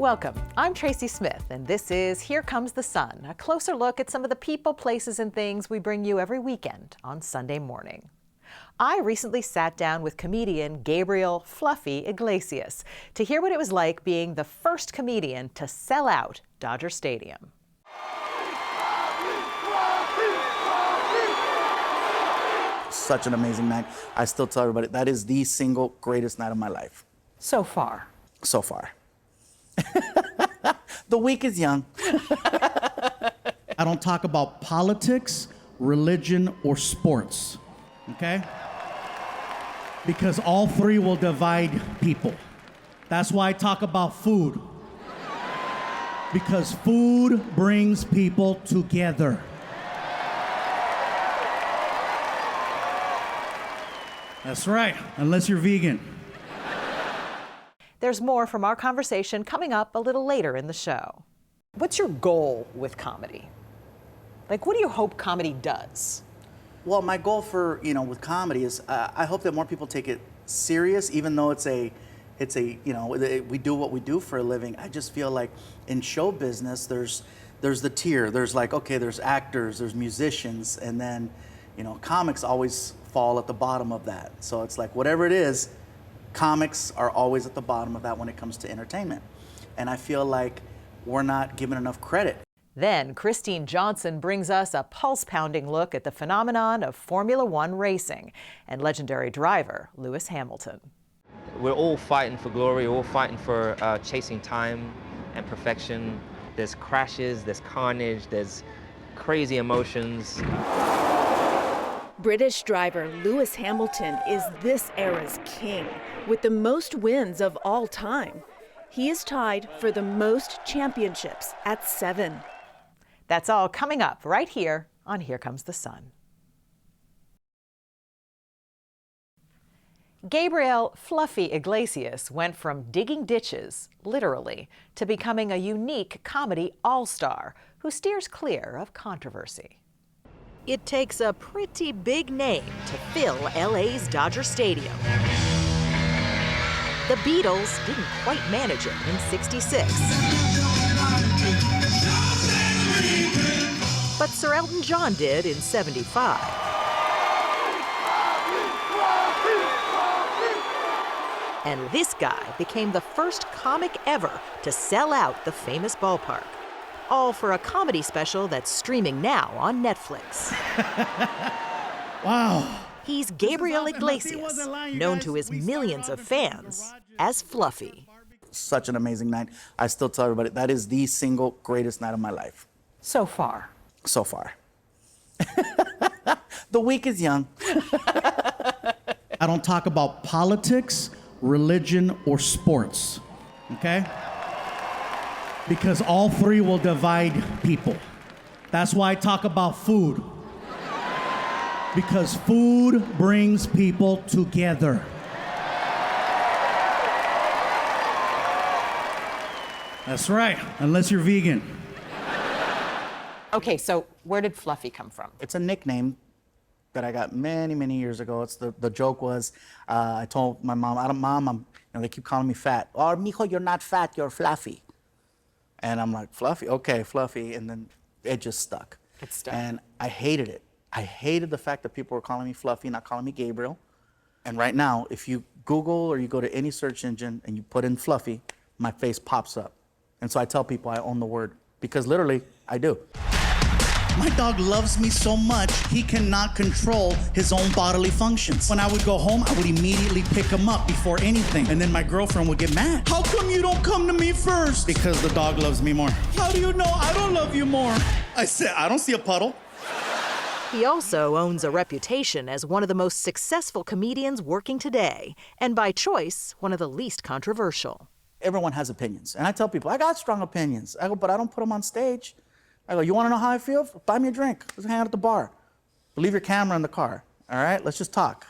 Welcome. I'm Tracy Smith, and this is Here Comes the Sun, a closer look at some of the people, places, and things we bring you every weekend on Sunday morning. I recently sat down with comedian Gabriel "Fluffy" Iglesias to hear what it was like being the first comedian to sell out Dodger Stadium. Such an amazing night. I still tell everybody that is the single greatest night of my life. So far. So far. The week is young. I don't talk about politics, religion, or sports, okay? Because all three will divide people. That's why I talk about food. Because food brings people together. That's right, unless you're vegan. There's more from our conversation coming up a little later in the show. What's your goal with comedy? Like, what do you hope comedy does? Well, my goal for, with comedy is I hope that more people take it serious, even though we do what we do for a living. I just feel like in show business, there's the tier. There's like, okay, there's actors, there's musicians, and then, comics always fall at the bottom of that. So it's like, whatever it is, comics are always at the bottom of that when it comes to entertainment. And I feel like we're not given enough credit. Then Kristine Johnson brings us a pulse-pounding look at the phenomenon of Formula One racing and legendary driver Lewis Hamilton. We're all fighting for glory, we're all fighting for chasing time and perfection. There's crashes, there's carnage, there's crazy emotions. British driver Lewis Hamilton is this era's king, with the most wins of all time. He is tied for the most championships at 7. That's all coming up right here on Here Comes the Sun. Gabriel "Fluffy" Iglesias went from digging ditches, literally, to becoming a unique comedy all-star who steers clear of controversy. It takes a pretty big name to fill LA's Dodger Stadium. The Beatles didn't quite manage it in '66. But Sir Elton John did in '75. And this guy became the first comic ever to sell out the famous ballpark. All for a comedy special that's streaming now on Netflix. Wow. He's Gabriel Iglesias, known to his millions of fans as Fluffy. Such an amazing night. I still tell everybody that is the single greatest night of my life. So far. So far. The week is young. I don't talk about politics, religion, or sports, okay? Because all three will divide people. That's why I talk about food. Because food brings people together. That's right, unless you're vegan. Okay, so where did Fluffy come from? It's a nickname that I got many, many years ago. It's the joke was, I told my mom, they keep calling me fat. Oh, mijo, you're not fat, you're fluffy. And I'm like, Fluffy? Okay, Fluffy. And then it just stuck. It stuck. And I hated it. I hated the fact that people were calling me Fluffy, not calling me Gabriel. And right now, if you Google or you go to any search engine and you put in Fluffy, my face pops up. And so I tell people I own the word, because literally, I do. My dog loves me so much, he cannot control his own bodily functions. When I would go home, I would immediately pick him up before anything. And then my girlfriend would get mad. How come you don't come to me first? Because the dog loves me more. How do you know I don't love you more? I said, I don't see a puddle. He also owns a reputation as one of the most successful comedians working today, and by choice, one of the least controversial. Everyone has opinions. And I tell people, I got strong opinions. I go, but I don't put them on stage. I go, you want to know how I feel? Buy me a drink. Let's hang out at the bar. Leave your camera in the car. All right? Let's just talk.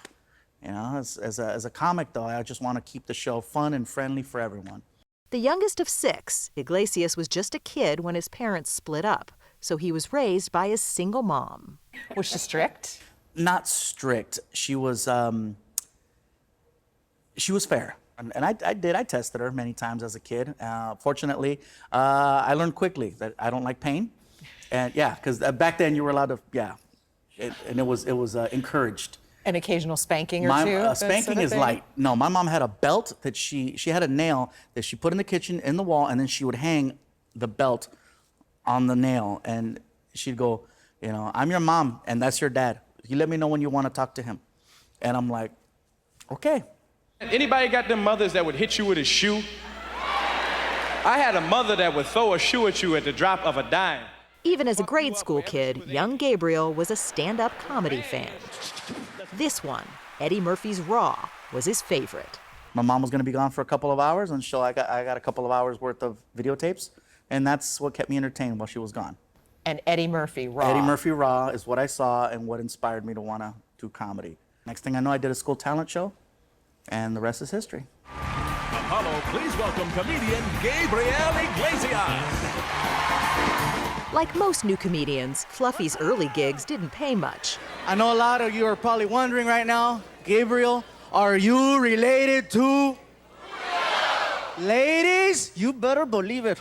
As a comic, though, I just want to keep the show fun and friendly for everyone. The youngest of 6, Iglesias was just a kid when his parents split up, so he was raised by his single mom. Was she strict? Not strict. She was fair. And I tested her many times as a kid. Fortunately, I learned quickly that I don't like pain. And yeah, because back then you were allowed to, and it was encouraged. An occasional spanking or two? that Spanking sort of is thing? light. No, my mom had a belt that she had a nail that she put in the kitchen in the wall, and then she would hang the belt on the nail, and she'd go, I'm your mom, and that's your dad. You let me know when you want to talk to him. And I'm like, okay. Anybody got them mothers that would hit you with a shoe? I had a mother that would throw a shoe at you at the drop of a dime. Even as a grade school kid, young Gabriel was a stand-up comedy fan. This one, Eddie Murphy's Raw, was his favorite. My mom was going to be gone for a couple of hours, and so I got a couple of hours worth of videotapes, and that's what kept me entertained while she was gone. And Eddie Murphy Raw. Eddie Murphy Raw is what I saw and what inspired me to want to do comedy. Next thing I know, I did a school talent show, and the rest is history. Apollo, please welcome comedian Gabriel Iglesias. Like most new comedians, Fluffy's early gigs didn't pay much. I know a lot of you are probably wondering right now, Gabriel, are you related to? Ladies, you better believe it.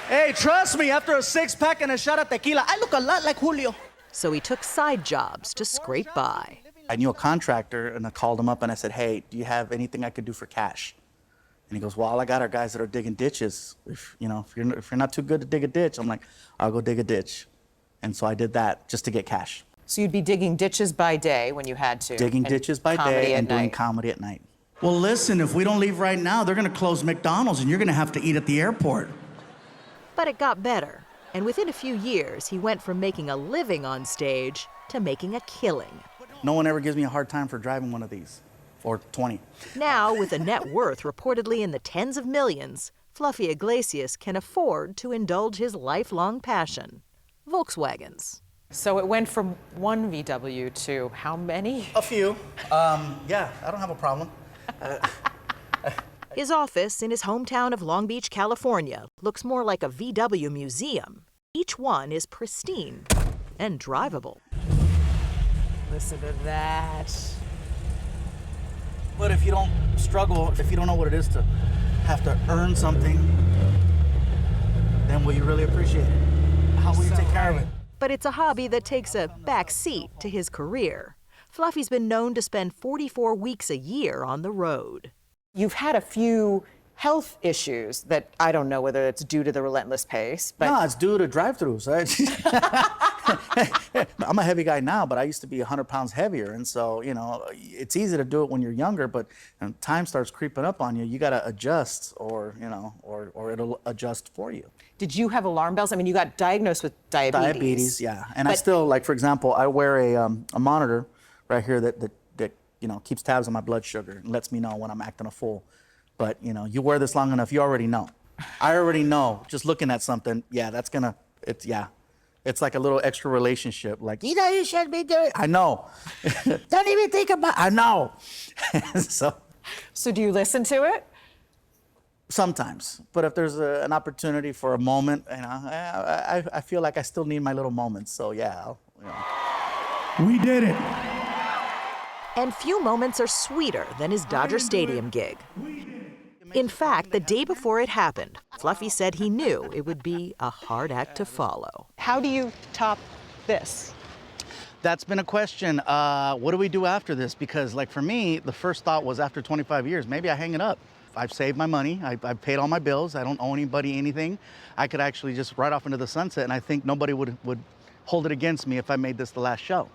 Hey, trust me, after a six-pack and a shot of tequila, I look a lot like Julio. So he took side jobs to scrape by. I knew a contractor, and I called him up and I said, hey, do you have anything I could do for cash? And he goes, well, all I got are guys that are digging ditches. If you're not too good to dig a ditch, I'm like, I'll go dig a ditch. And so I did that just to get cash. So you'd be digging ditches by day when you had to. Digging and ditches by comedy day at and doing night. comedy at night. Well, listen, if we don't leave right now, they're gonna close McDonald's and you're gonna have to eat at the airport. But it got better. And within a few years, he went from making a living on stage to making a killing. No one ever gives me a hard time for driving one of these, or 20. Now, with a net worth reportedly in the tens of millions, Fluffy Iglesias can afford to indulge his lifelong passion, Volkswagens. So it went from one VW to how many? A few. Yeah, I don't have a problem. His office in his hometown of Long Beach, California, looks more like a VW museum. Each one is pristine and drivable. Listen to that. But if you don't struggle, if you don't know what it is to have to earn something, then will you really appreciate it? How will you take care of it? But it's a hobby that takes a back seat to his career. Fluffy's been known to spend 44 weeks a year on the road. You've had a few health issues that I don't know whether it's due to the relentless pace, but No, it's due to drive-thrus. I'm a heavy guy now, but I used to be 100 pounds heavier. And so, it's easy to do it when you're younger, but when time starts creeping up on you, you got to adjust or it'll adjust for you. did you have alarm bells? I mean, you got diagnosed with diabetes. Diabetes, yeah. And I But- still, like, for example, I wear a monitor right here that keeps tabs on my blood sugar and lets me know when I'm acting a fool. But, you wear this long enough, you already know. I already know, just looking at something, it's like a little extra relationship. Like, you should be doing, I know. Don't even think about, I know. So So do you listen to it? sometimes, but if there's an opportunity for a moment, I feel like I still need my little moments. So yeah, We did it. And few moments are sweeter than his Dodger Stadium gig. In fact, the day before it happened, Fluffy said he knew it would be a hard act to follow. How do you top this? That's been a question. What do we do after this? Because, like, for me, the first thought was after 25 years, maybe I hang it up. I've saved my money. I've paid all my bills. I don't owe anybody anything. I could actually just ride off into the sunset, and I think nobody would hold it against me if I made this the last show.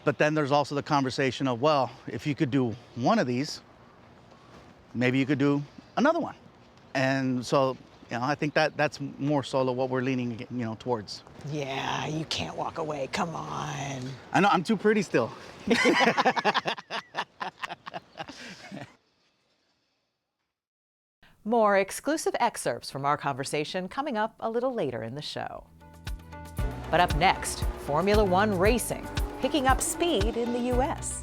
But then there's also the conversation of, well, if you could do one of these, maybe you could do another one. And so, I think that's more so what we're leaning, towards. Yeah, you can't walk away. Come on. I know, I'm too pretty still. More exclusive excerpts from our conversation coming up a little later in the show. But up next, Formula One racing, picking up speed in the U.S.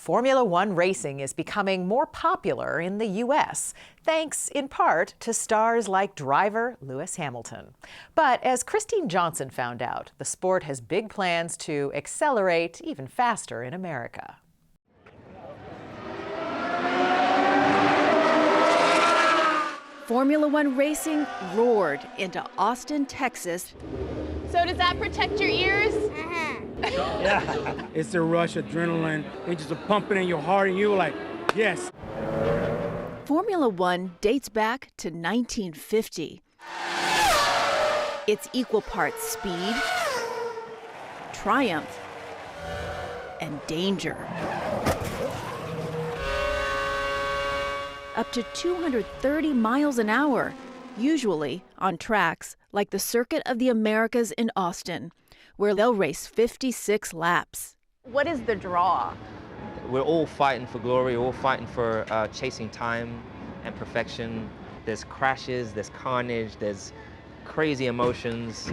Formula One racing is becoming more popular in the U.S., thanks in part to stars like driver Lewis Hamilton. But as Kristine Johnson found out, the sport has big plans to accelerate even faster in America. Formula One racing roared into Austin, Texas. So does that protect your ears? Yeah, it's a rush, adrenaline, it's just a pumping in your heart, and you're like, yes. Formula One dates back to 1950. It's equal parts speed, triumph, and danger. Up to 230 miles an hour, usually on tracks like the Circuit of the Americas in Austin, where they'll race 56 laps. What is the draw? We're all fighting for glory, all fighting for chasing time and perfection. There's crashes, there's carnage, there's crazy emotions.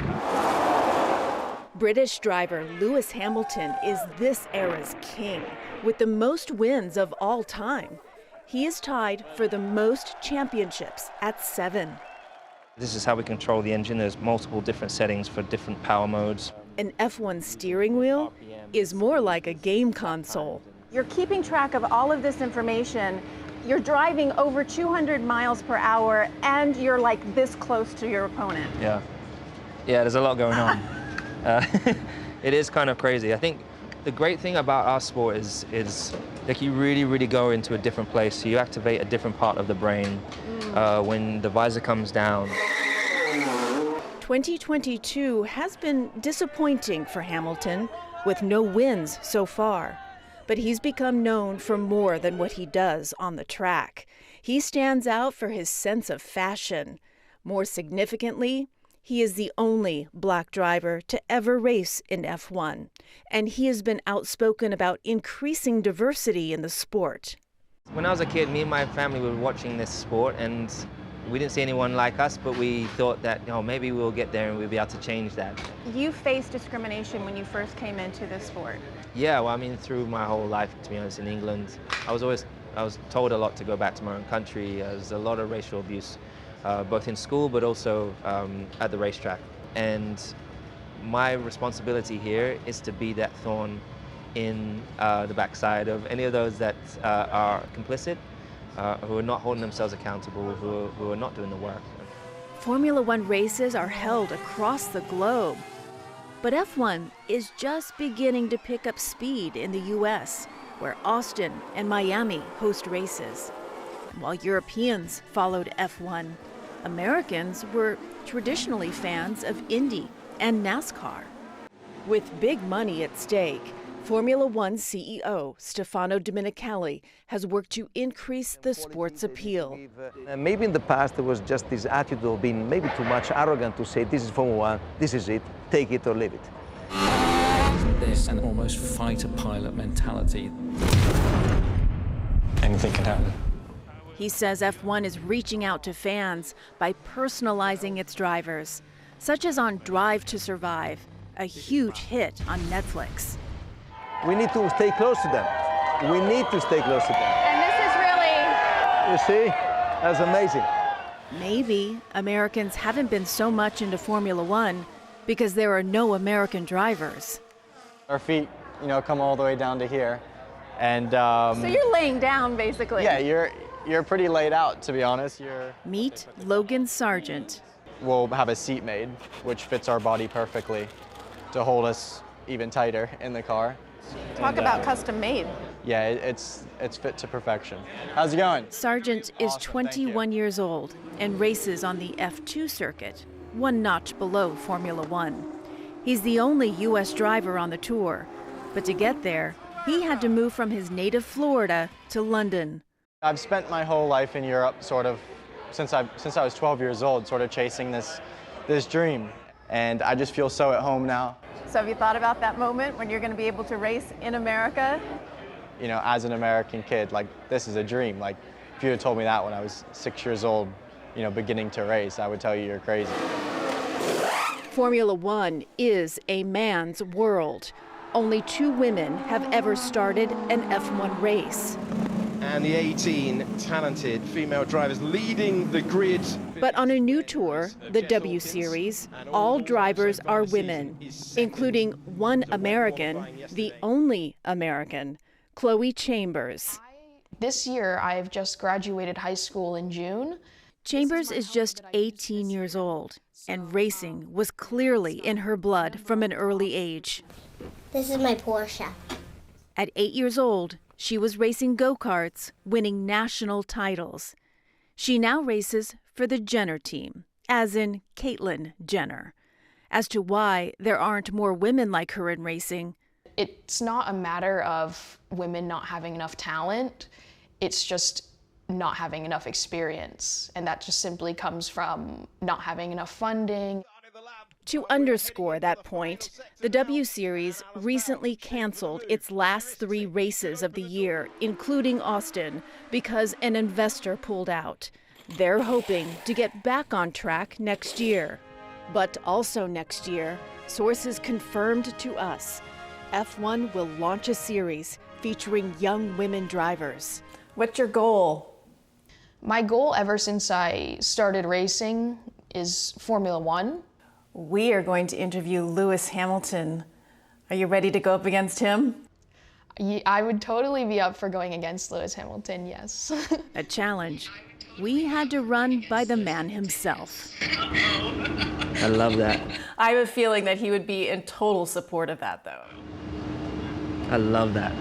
British driver Lewis Hamilton is this era's king, with the most wins of all time. He is tied for the most championships at 7. This is how we control the engine. There's multiple different settings for different power modes. An F1 steering wheel is more like a game console. You're keeping track of all of this information. You're driving over 200 miles per hour, and you're like this close to your opponent. Yeah, there's a lot going on. It is kind of crazy. I think the great thing about our sport is like you really go into a different place. So you activate a different part of the brain when the visor comes down. 2022 has been disappointing for Hamilton, with no wins so far. But he's become known for more than what he does on the track. He stands out for his sense of fashion. More significantly, he is the only black driver to ever race in F1, and he has been outspoken about increasing diversity in the sport. When I was a kid, me and my family were watching this sport, and we didn't see anyone like us, but we thought that, maybe we'll get there and we'll be able to change that. You faced discrimination when you first came into this sport. Yeah, well, I mean, through my whole life, to be honest, in England, I was told a lot to go back to my own country. There's a lot of racial abuse, both in school, but also at the racetrack. And my responsibility here is to be that thorn in the backside of any of those that are complicit, who are not holding themselves accountable, who are not doing the work. Formula One races are held across the globe. But F1 is just beginning to pick up speed in the U.S., where Austin and Miami host races. While Europeans followed F1, Americans were traditionally fans of Indy and NASCAR. With big money at stake, Formula One CEO Stefano Domenicali has worked to increase the sport's appeal. Maybe in the past there was just this attitude of being maybe too much arrogant to say this is Formula One, this is it, take it or leave it. There's an almost fighter pilot mentality. Anything can happen. He says F1 is reaching out to fans by personalizing its drivers, such as on Drive to Survive, a huge hit on Netflix. We need to stay close to them. We need to stay close to them. And this is really... You see? That's amazing. Maybe Americans haven't been so much into Formula One because there are no American drivers. Our feet, come all the way down to here. And so you're laying down, basically. Yeah, you're pretty laid out, to be honest. Meet Logan Sargent. We'll have a seat made, which fits our body perfectly to hold us even tighter in the car. Talk about custom made. Yeah, it's fit to perfection. How's it going? Sargent is 21 years old and races on the F2 circuit, one notch below Formula One. He's the only U.S. driver on the tour, but to get there, he had to move from his native Florida to London. I've spent my whole life in Europe, sort of, since I was 12 years old, sort of chasing this dream, and I just feel so at home now. So have you thought about that moment when you're going to be able to race in America? As an American kid, this is a dream. If you had told me that when I was 6 years old, beginning to race, I would tell you you're crazy. Formula One is a man's world. Only 2 women have ever started an F1 race. And the 18 talented female drivers leading the grid. But on a new tour, the W Series, all drivers are women, including one American, the only American, Chloe Chambers. This year, I've just graduated high school in June. Chambers is just 18 years old, and racing was clearly in her blood from an early age. This is my Porsche. At 8 years old, she was racing go-karts, winning national titles. She now races for the Jenner team, as in Caitlyn Jenner. As to why there aren't more women like her in racing, It's not a matter of women not having enough talent. It's just not having enough experience. And that just simply comes from not having enough funding. to underscore that point, the W Series recently canceled its last 3 races of the year, including Austin, because an investor pulled out. They're hoping to get back on track next year. But also next year, sources confirmed to us, F1 will launch a series featuring young women drivers. What's your goal? My goal ever since I started racing is Formula One. We are going to interview Lewis Hamilton. Are you ready to go up against him? I would totally be up for going against Lewis Hamilton, yes. A challenge we had to run by the man himself. I love that. I have a feeling that he would be in total support of that, though. I love that.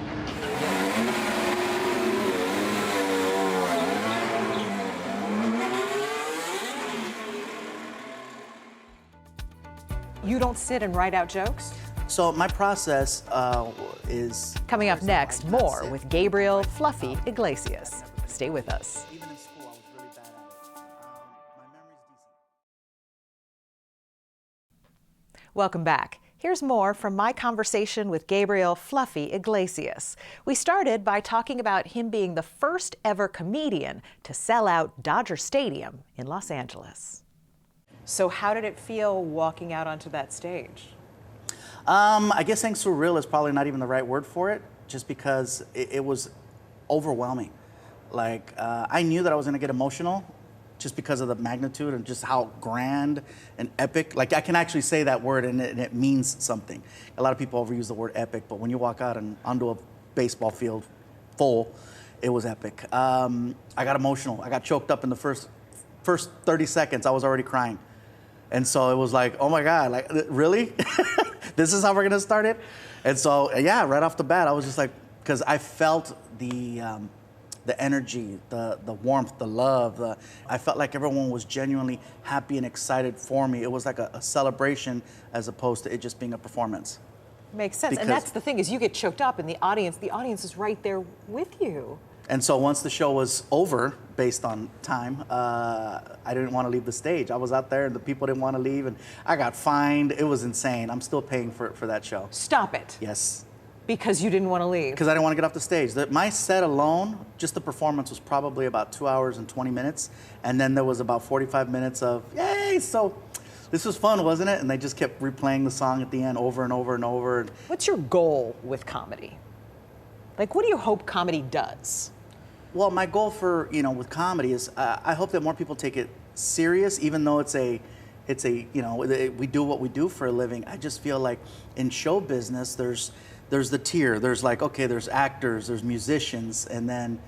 You don't sit and write out jokes? So my process is... Coming up next, more with Gabriel Fluffy Iglesias. Stay with us. Even in school, I was really bad at it. My memory's decent. Welcome back. Here's more from my conversation with Gabriel Fluffy Iglesias. We started by talking about him being the first ever comedian to sell out Dodger Stadium in Los Angeles. So how did it feel walking out onto that stage? I guess saying surreal is probably not even the right word for it, just because it was overwhelming. Like, I knew that I was going to get emotional just because of the magnitude and just how grand and epic. Like, I can actually say that word and it means something. A lot of people overuse the word epic, but when you walk out and onto a baseball field full, it was epic. I got emotional. I got choked up in the first 30 seconds. I was already crying. And so it was like, oh my God, like, really? This is how we're gonna start it? And so, yeah, right off the bat, I was just like, because I felt the energy, the warmth, the love. I felt like everyone was genuinely happy and excited for me. It was like a celebration as opposed to it just being a performance. Makes sense. And that's the thing, is you get choked up and the audience is right there with you. And so once the show was over, based on time, I didn't want to leave the stage. I was out there and the people didn't want to leave and I got fined. It was insane. I'm still paying for that show. Stop it. Yes. Because you didn't want to leave? Because I didn't want to get off the stage. My set alone, just the performance was probably about 2 hours and 20 minutes. And then there was about 45 minutes of, yay, so this was fun, wasn't it? And they just kept replaying the song at the end over and over and over. What's your goal with comedy? Like, what do you hope comedy does? Well, my goal for, with comedy is I hope that more people take it serious, even though it's a, we do what we do for a living. I just feel like in show business, there's the tier. There's like, okay, there's actors, there's musicians, and then,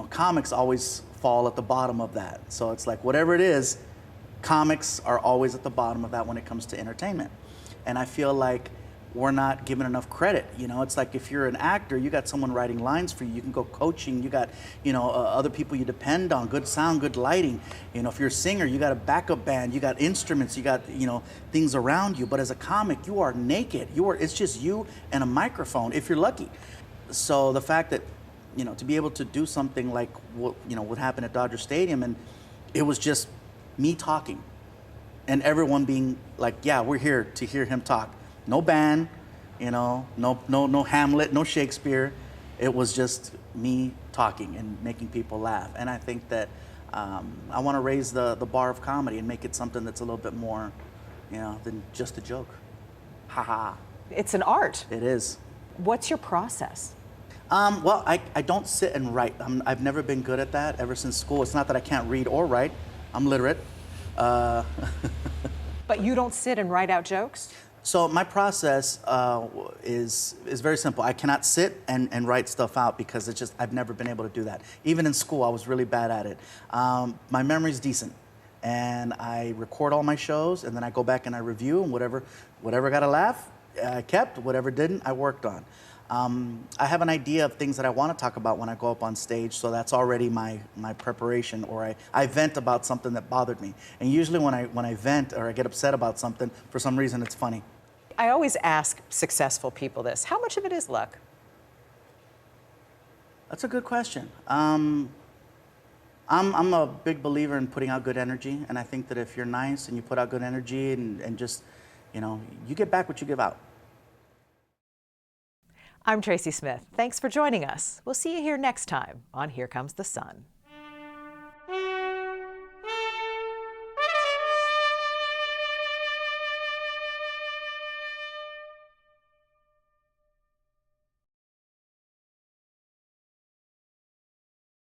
comics always fall at the bottom of that. So it's like, whatever it is, comics are always at the bottom of that when it comes to entertainment. And I feel like we're not given enough credit. It's like if you're an actor, you got someone writing lines for you. You can go coaching. You got, other people you depend on, good sound, good lighting. If you're a singer, you got a backup band. You got instruments. You got, things around you. But as a comic, you are naked. It's just you and a microphone, if you're lucky. So the fact that, to be able to do something like what happened at Dodger Stadium, and it was just me talking, and everyone being like, yeah, we're here to hear him talk. No band, no Hamlet, no Shakespeare. It was just me talking and making people laugh. And I think that I want to raise the bar of comedy and make it something that's a little bit more, than just a joke. Ha ha. It's an art. It is. What's your process? Well, I don't sit and write. I've never been good at that ever since school. It's not that I can't read or write. I'm literate. But you don't sit and write out jokes? So my process is very simple. I cannot sit and write stuff out because it's just, I've never been able to do that. Even in school, I was really bad at it. My memory's decent. And I record all my shows, and then I go back and I review, and whatever got a laugh, I kept. Whatever didn't, I worked on. I have an idea of things that I want to talk about when I go up on stage, so that's already my preparation, or I vent about something that bothered me. And usually when I vent or I get upset about something, for some reason it's funny. I always ask successful people this. How much of it is luck? That's a good question. I'm a big believer in putting out good energy, and I think that if you're nice and you put out good energy and just, you get back what you give out. I'm Tracy Smith. Thanks for joining us. We'll see you here next time on Here Comes the Sun.